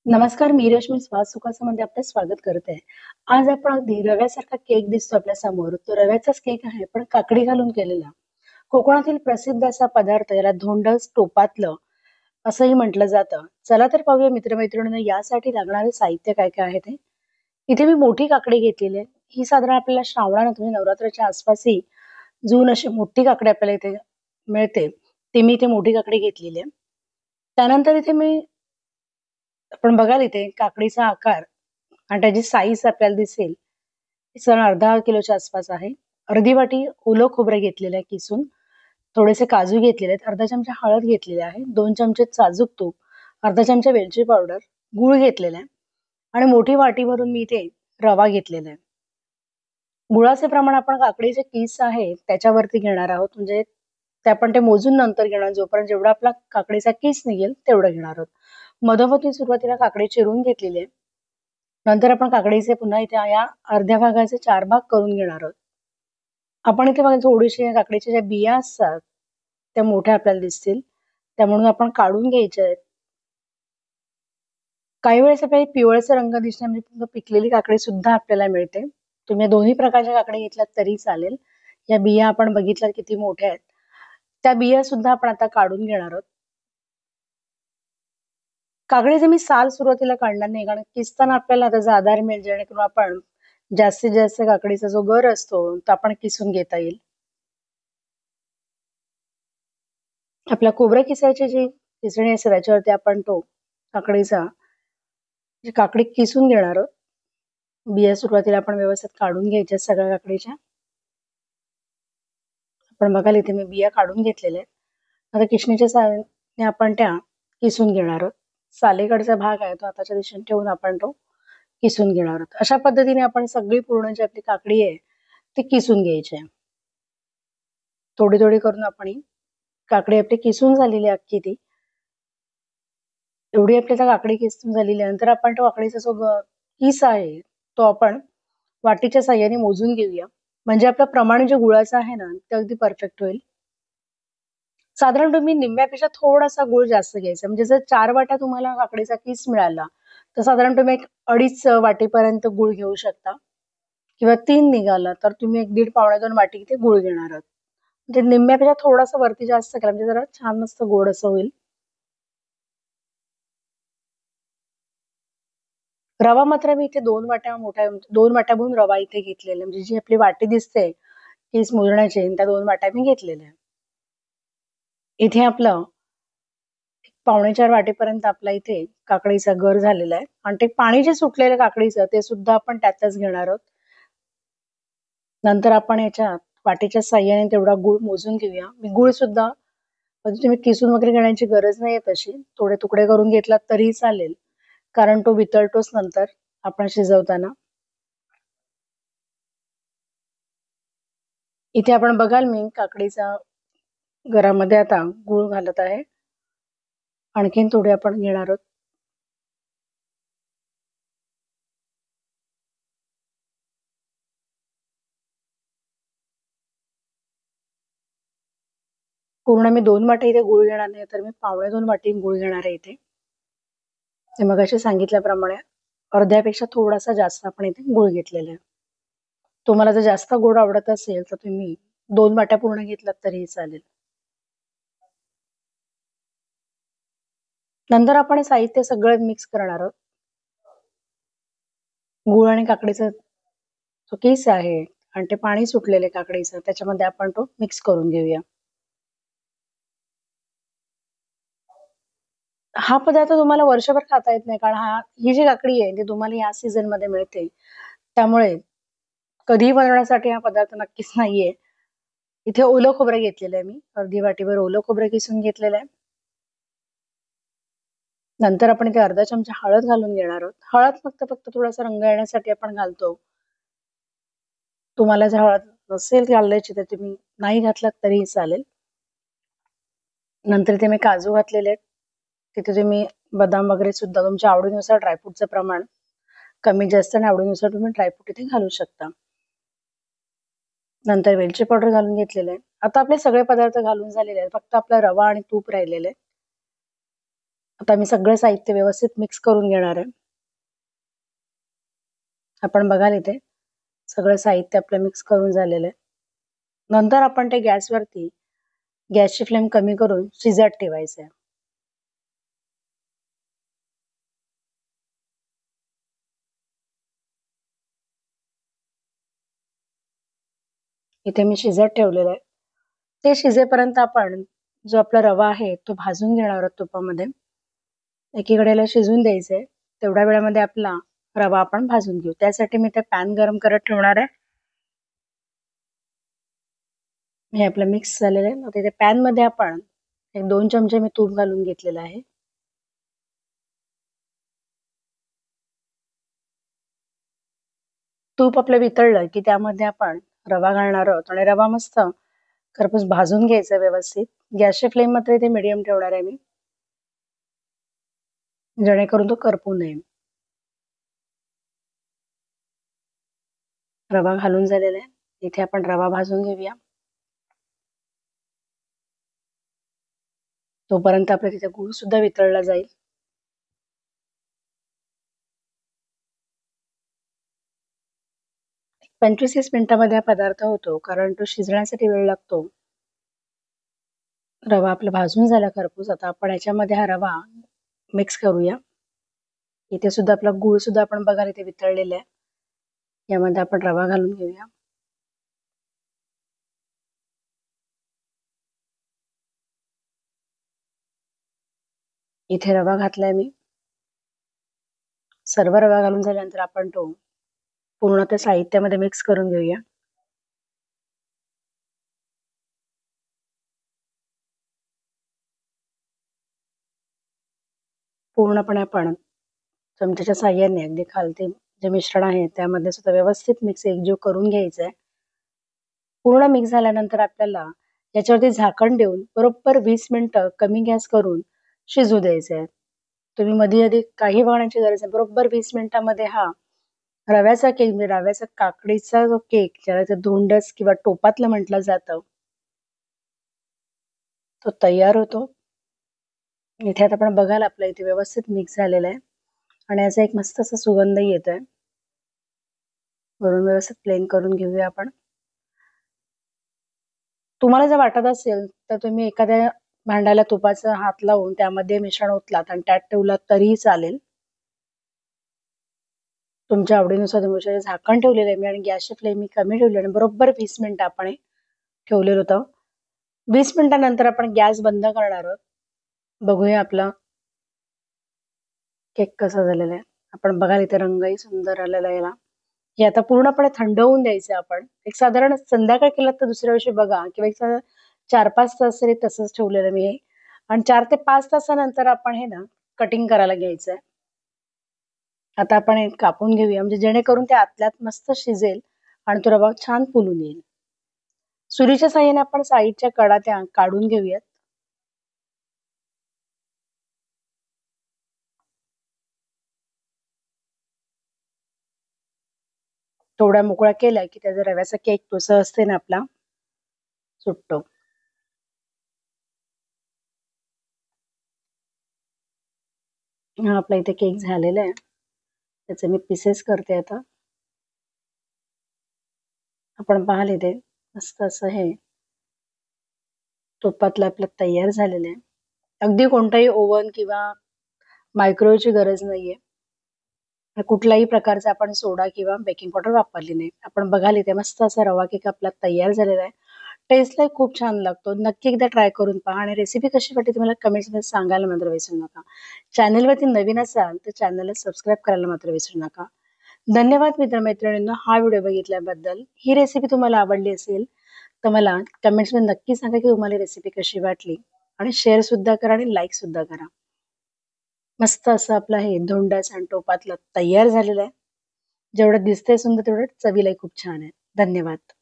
नमस्कार, मी रश्मी स्वाद सुखासमध्ये आपलं स्वागत करत आहे. आज आपण अगदी रव्यासारखा केक दिसतो आपल्या समोर. तो रव्याचाच केक आहे, पण काकडी घालून केलेला. कोकणातील प्रसिद्ध असा पदार्थ, याला धोंडस टोपातलं असंही म्हटलं जातं. चला तर पाहूया मित्रमैत्रिणींनो, यासाठी लागणारे साहित्य काय काय आहे ते. इथे मी मोठी काकडी घेतलेली आहे. ही साधारण आपल्याला श्रावणात म्हणजे नवरात्राच्या आसपासही जून अशी मोठी काकडी आपल्याला इथे मिळते. ती मी इथे मोठी काकडी घेतलेली आहे. त्यानंतर इथे मी आपण बघाल इथे काकडीचा आकार आणि त्याची साईज आपल्याला दिसेल. ही साधारण अर्धा किलोच्या आसपास आहे. अर्धी वाटी ओलं खोबरं घेतलेलं आहे किसून. थोडेसे काजू घेतलेले आहेत. अर्धा चमचा हळद घेतलेली आहे. 2 चमचे साजूक तूप, अर्धा चमचा वेलची पावडर, गूळ घेतलेला आहे आणि मोठी वाटी भरून मी इथे रवा घेतलेला आहे. गुळाचे प्रमाण आपण काकडीचे किस आहे त्याच्यावरती घेणार आहोत. म्हणजे ते आपण ते मोजून नंतर घेणार. जोपर्यंत जेवढा आपला काकडीचा किस निघेल तेवढं घेणार आहोत. मधोमध मी सुरुवातीला काकडी चिरून घेतलेली आहे. नंतर आपण काकडीचे पुन्हा इथे या अर्ध्या भागाचे 4 भाग करून घेणार आहोत. आपण इथे बघा थोडीशी काकडीच्या ज्या बिया असतात त्या मोठ्या आपल्याला दिसतील, त्या म्हणून आपण काढून घ्यायच्या आहेत. काही वेळेस आपल्याला पिवळसर रंग दिसणे म्हणजे पूर्ण पिकलेली काकडी सुद्धा आपल्याला मिळते. तुम्ही दोन्ही प्रकारच्या काकडी घेतल्यात तरी चालेल. या बिया आपण बघितल्यात किती मोठ्या आहेत. त्या बिया सुद्धा आपण आता काढून घेणार आहोत. काकडीचे मी साल सुरुवातीला काढणार नाही, कारण किसताना आपल्याला त्याचा आधार मिळेल, जेणेकरून आपण जास्तीत जास्त काकडीचा जो गर असतो तो आपण किसून घेता येईल. आपल्या खोबरं किसायची जी किसणी असते त्याच्यावरती आपण तो काकडीचा काकडी किसून घेणार आहोत. बिया सुरुवातीला आपण व्यवस्थित काढून घ्यायच्या सगळ्या काकडीच्या. आपण बघाल इथे मी बिया काढून घेतलेल्या आहेत. आता किसणीच्या साहाय्याने आपण त्या किसून घेणार आहोत. सालीकडचा भाग आहे तो हाताच्या दिशेने ठेवून आपण तो किसून घेणार आहोत. अशा पद्धतीने आपण सगळी पूर्ण जी आपली काकडी आहे ती किसून घ्यायची आहे. थोडी थोडी करून आपण ही काकडी आपली किसून झालेली अख्खी ती एवढी आपल्याला काकडी किसून झालेली आहे. नंतर आपण तो काकडीचा जो किस आहे तो आपण वाटीच्या साहाय्याने मोजून घेऊया. म्हणजे आपलं प्रमाण जे गुळाचं आहे ना ते अगदी परफेक्ट होईल. साधारण तुम्ही निम्म्यापेक्षा थोडासा गूळ जास्त घ्यायचा. म्हणजे जर 4 वाट्या तुम्हाला काकडीचा किस मिळाला तर साधारण तुम्ही एक 2.5 वाटीपर्यंत गूळ घेऊ शकता, किंवा 3 निघाला तर तुम्ही एक 1.5 पावणे 2 वाटी इथे गूळ घेणार आहात. म्हणजे निम्म्यापेक्षा थोडासा वरती जास्त केला म्हणजे जरा छान मस्त गोड असं होईल. रवा मात्र मी इथे 2 वाट्या मोठ्या 2 वाट्या भरून रवा इथे घेतलेला आहे. म्हणजे जी आपली वाटी दिसते किस मोजण्याची त्या 2 वाट्या मी घेतलेल्या आहे. इथे आपलं पावणे 4 वाटीपर्यंत आपला इथे काकडीचा गर झालेला आहे आणि ते पाणी जे सुटलेलं काकडीचं ते सुद्धा आपण त्यातच घेणार आहोत. नंतर आपण याच्या वाटीच्या साहाय्याने तेवढा गूळ मोजून घेऊया. मी गूळ सुद्धा म्हणजे तुम्ही किसून वगैरे घेण्याची गरज नाहीये तशी. थोडे तुकडे करून घेतलात तरी चालेल, कारण तो वितळतोच नंतर आपण शिजवताना. इथे आपण बघाल मी काकडीचा गरामध्ये आता गूळ घालत आहे. आणखीन थोडे आपण घेणार आहोत. पूर्ण मी 2 वाटी इथे गूळ घेणार नाही, तर मी पावणे 2 वाटी गूळ घेणार आहे इथे. ते मगाशी सांगितल्याप्रमाणे अर्ध्यापेक्षा थोडासा जास्त आपण इथे गूळ घेतलेला आहे. तुम्हाला जर जास्त गोड आवडत असेल तर तुम्ही 2 वाट्या पूर्ण घेतलात तरीही चालेल. नंतर आपण हे साहित्य सगळं मिक्स करणार आहोत. गूळ आणि काकडीचा जो किस आहे आणि ते पाणी सुटलेले काकडीचं त्याच्यामध्ये आपण तो मिक्स करून घेऊया. हा पदार्थ तुम्हाला वर्षभर खाता येत नाही, कारण ही जी काकडी आहे ती तुम्हाला या सीझन मध्ये मिळते. त्यामुळे कधीही बनवण्यासाठी हा पदार्थ नक्कीच नाहीये. इथे ओलं खोबरं घेतलेलं आहे मी. अर्धी वाटीभर ओलं खोबरं किसून घेतलेलं आहे. नंतर आपण इथे अर्धा चमचा हळद घालून घेणार आहोत. हळद फक्त फक्त थोडासा रंग येण्यासाठी आपण घालतो. तुम्हाला जर हळद नसेल घालायची तर तुम्ही नाही घातलात तरीही चालेल. नंतर इथे मी काजू घातलेले आहेत. तिथे तुम्ही बदाम वगैरे सुद्धा तुमच्या आवडीनुसार ड्रायफ्रूटचं प्रमाण कमी जास्त आणि आवडीनुसार तुम्ही ड्रायफ्रूट इथे घालू शकता. नंतर वेलची पावडर घालून घेतलेलं आहे. आता आपले सगळे पदार्थ घालून झालेले आहेत. फक्त आपला रवा आणि तूप राहिलेले आहे. आता मी सगळं साहित्य व्यवस्थित मिक्स करून घेणार आहे. आपण बघाल इथे सगळं साहित्य आपलं मिक्स करून झालेलं आहे. नंतर आपण ते गॅसवरती गॅसची फ्लेम कमी करून शिजत ठेवायचं आहे. इथे मी शिजत ठेवलेलं आहे. ते शिजेपर्यंत आपण जो आपला रवा आहे तो भाजून घेणार आहोत तुपामध्ये. एकीकडेला शिजून द्यायचंय. तेवढ्या वेळामध्ये आपला रवा आपण भाजून घेऊ. त्यासाठी मी ते पॅन गरम करत ठेवणार आहे. हे आपलं मिक्स झालेलं आहे. आता ते पॅन मध्ये आपण 1-2 चमचे मी तूप घालून घेतलेलं आहे. तूप आपलं वितळलं की त्यामध्ये आपण रवा घालणार आहोत आणि रवा मस्त खरपूस भाजून घ्यायचा व्यवस्थित. गॅसची फ्लेम मात्र इथे मीडियम ठेवणार आहे मी, जेणेकरून तो करपू नये. रवा घालून झालेला आहे. इथे आपण रवा भाजून घेऊया. तोपर्यंत आपल्या तिथे गूळ सुद्धा वितळला जाईल. एक 25-30 मिनिटांमध्ये हा पदार्थ होतो, कारण तो शिजण्यासाठी वेळ लागतो. रवा आपला भाजून झाला खरपूस. आता आपण याच्यामध्ये हा रवा मिक्स करूया. इथे सुद्धा आपला गूळ सुद्धा आपण बघा इथे वितळलेला आहे. यामध्ये आपण रवा घालून घेऊया. इथे रवा घातलाय मी. सर्व रवा घालून झाल्यानंतर आपण तो पूर्ण त्या साहित्यामध्ये मिक्स करून घेऊया. पूर्णपणे आपण चमच्याच्या साहाय्याने अगदी खालते जे मिश्रण आहे त्यामध्ये सुद्धा व्यवस्थित मिक्स एकजीव करून घ्यायचं आहे. पूर्ण मिक्स झाल्यानंतर आपल्याला याच्यावरती झाकण देऊन बरोबर 20 मिनिटं कमी गॅस करून शिजू द्यायचं आहे. तुम्ही मध्ये आधी काही बघण्याची गरज नाही. बरोबर 20 मिनिटांमध्ये हा रव्याचा केक म्हणजे रव्याचा काकडीचा जो केक ज्याला ते धोंडस किंवा टोपातलं म्हटलं जातं तो तयार होतो. इथे आता आपण बघाल आपल्या इथे व्यवस्थित मिक्स झालेला आहे आणि याचा एक मस्त असा सुगंध येतोय. वरून व्यवस्थित प्लेन करून घेऊया आपण. तुम्हाला जर वाटत असेल तर तुम्ही एखाद्या भांड्याला तुपाचा हात लावून त्यामध्ये मिश्रण ओतलात आणि त्यात ठेवलात तरीही चालेल. तुमच्या आवडीनुसार तुम्ही झाकण ठेवलेलं आहे मी आणि गॅसची फ्लेम मी कमी ठेवली आणि बरोबर 20 मिनिटं आपण ठेवलेलं होतं. 20 मिनिटांनंतर आपण गॅस बंद करणार आहोत. बघूया आपला केक कसा झालेला आहे. आपण बघाल इथे रंगही सुंदर आलेला आहे याला. हे आता पूर्णपणे थंड होऊन द्यायचं आपण. एक साधारण संध्याकाळ केलं तर दुसऱ्या दिवशी बघा किंवा एक 4-5 तास तरी तसंच ठेवलेलं मी हे. आणि 4 ते 5 तासानंतर आपण हे ना कटिंग करायला घ्यायचंय. आता आपण हे कापून घेऊया म्हणजे जेणेकरून ते आतल्यात मस्त शिजेल आणि तो रवा छान फुलून येईल. सुरीच्या साहाय्याने आपण साईडच्या कडा त्या काढून घेऊयात. थोड्या मोकळ्या केल्या की त्याचा रव्याचा केक तो सहजतेने आपला सुटतो. हा आपला इथे केक झालेला आहे. त्याचे मी पीसेस करते आता. आपण पाहाल इथे मस्त असं हे तुपातलं आपलं तयार झालेलं आहे. अगदी कोणताही ओव्हन किंवा मायक्रोवेव्हची गरज नाहीये. कुठल्याही प्रकारचा आपण सोडा किंवा बेकिंग पावडर वापरली नाही. आपण बघाल इथे मस्त असा रवा केक आपला तयार झालेला आहे. टेस्टला खूप छान लागतो. नक्की एकदा ट्राय करून पहा आणि रेसिपी कशी वाटली तुम्हाला कमेंट्समध्ये सांगायला मात्र विसरू नका. चॅनलवरती नवीन असाल तर चॅनलला सबस्क्राईब करायला मात्र विसरू नका. धन्यवाद मित्रमैत्रिणींनो हा व्हिडिओ बघितल्याबद्दल. ही रेसिपी तुम्हाला आवडली असेल तर मला कमेंट्समध्ये नक्की सांगा की तुम्हाला रेसिपी कशी वाटली आणि शेअर सुद्धा करा आणि लाईक सुद्धा करा. मस्त असं आपलं हे धोंडाच आणि टोपातलं तयार झालेलं आहे. जेवढं दिसतंय सुंदर तेवढं चवीलाही खूप छान आहे. धन्यवाद.